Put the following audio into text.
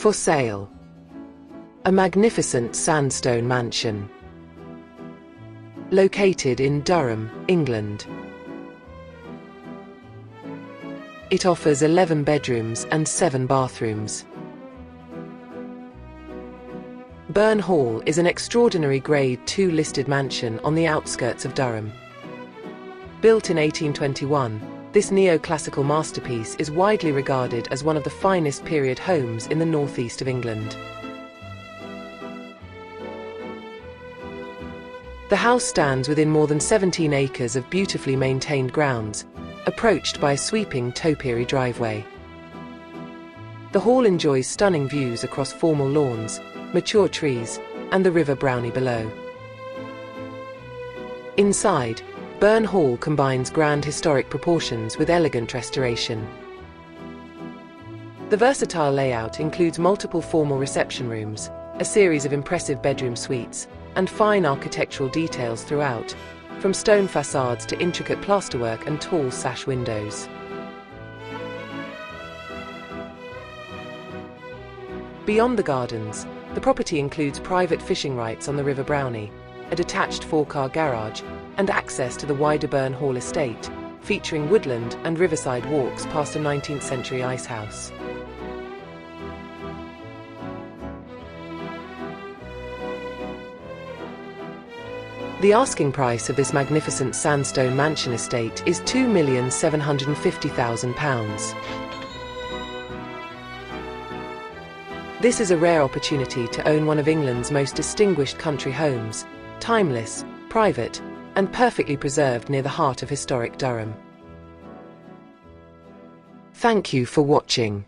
For sale. A magnificent sandstone mansion. Located in Durham, England. It offers 11 bedrooms and 7 bathrooms. Burn Hall is an extraordinary Grade II listed mansion on the outskirts of Durham. Built in 1821, this neoclassical masterpiece is widely regarded as one of the finest period homes in the northeast of England. The house stands within more than 17 acres of beautifully maintained grounds, approached by a sweeping topiary driveway. The hall enjoys stunning views across formal lawns, mature trees, and the River Brownie below. Inside, Burn Hall combines grand historic proportions with elegant restoration. The versatile layout includes multiple formal reception rooms, a series of impressive bedroom suites, and fine architectural details throughout, from stone facades to intricate plasterwork and tall sash windows. Beyond the gardens, the property includes private fishing rights on the River Brownie, a detached 4-car garage, and access to the wider Burn Hall estate, featuring woodland and riverside walks past a 19th century ice house. The asking price of this magnificent sandstone mansion estate is £2,750,000. This is a rare opportunity to own one of England's most distinguished country homes, timeless, private, and perfectly preserved near the heart of historic Durham. Thank you for watching.